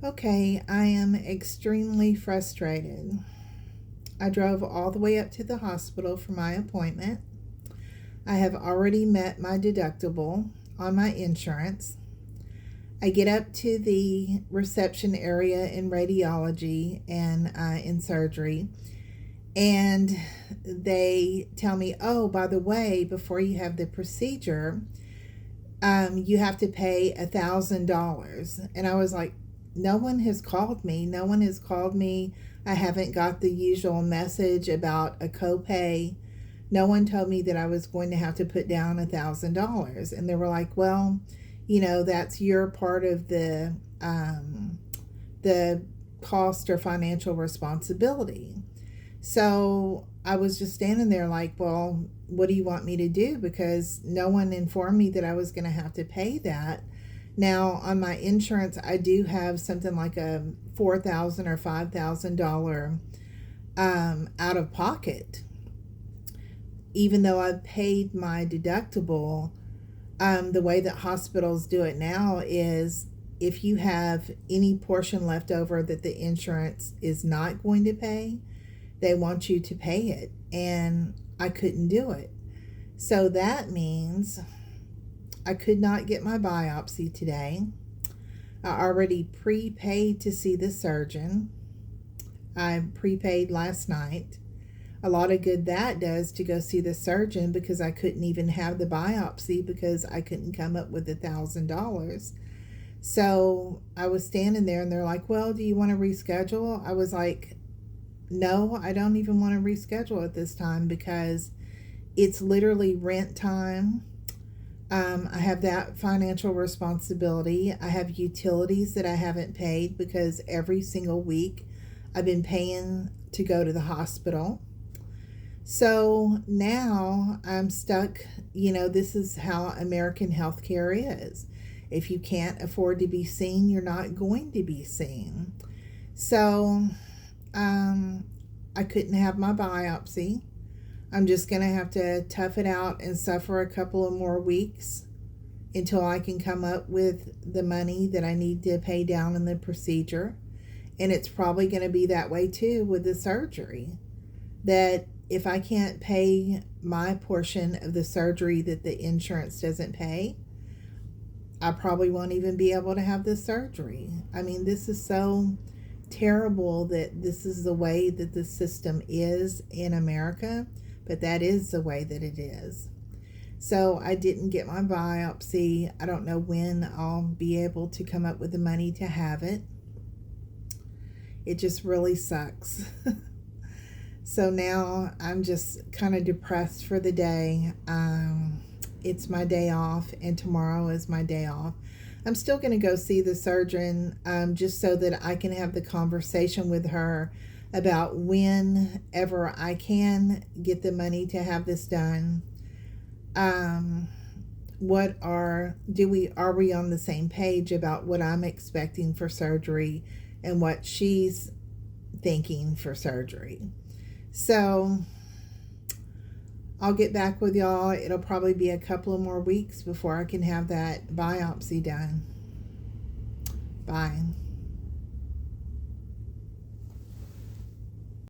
Okay, I am extremely frustrated. I drove all the way up to the hospital for my appointment. I have already met my deductible on my insurance. I get up to the reception area in radiology and in surgery, and they tell me, oh, by the way, before you have the procedure, you have to pay $1,000. And I was like, no one has called me. No one has called me. I haven't got the usual message about a copay. No one told me that I was going to have to put down $1,000. And they were like, well, that's your part of the cost or financial responsibility. So I was just standing there like, well, what do you want me to do? Because no one informed me that I was going to have to pay that. Now, on my insurance, I do have something like a $4,000 or $5,000 out of pocket. Even though I've paid my deductible, the way that hospitals do it now is if you have any portion left over that the insurance is not going to pay, they want you to pay it. And I couldn't do it. So that means I could not get my biopsy today. I already prepaid to see the surgeon. I prepaid last night. A lot of good that does to go see the surgeon, because I couldn't even have the biopsy because I couldn't come up with $1,000. So I was standing there and they're like, well, do you want to reschedule? I was like, no, I don't even want to reschedule at this time because it's literally rent time. I have that financial responsibility. I have utilities that I haven't paid because every single week I've been paying to go to the hospital. So now I'm stuck. This is how American healthcare is. If you can't afford to be seen, you're not going to be seen. So I couldn't have my biopsy. I'm just going to have to tough it out and suffer a couple of more weeks until I can come up with the money that I need to pay down in the procedure. And it's probably going to be that way too with the surgery. That if I can't pay my portion of the surgery that the insurance doesn't pay, I probably won't even be able to have the surgery. I mean, this is so terrible that this is the way that the system is in America, but that is the way that it is. So I didn't get my biopsy. I don't know when I'll be able to come up with the money to have it. It just really sucks. So now I'm just kind of depressed for the day. It's my day off, and tomorrow is my day off. I'm still going to go see the surgeon just so that I can have the conversation with her about whenever I can get the money to have this done. Are we on the same page about what I'm expecting for surgery and what she's thinking for surgery? So I'll get back with y'all. It'll probably be a couple of more weeks before I can have that biopsy done. Bye.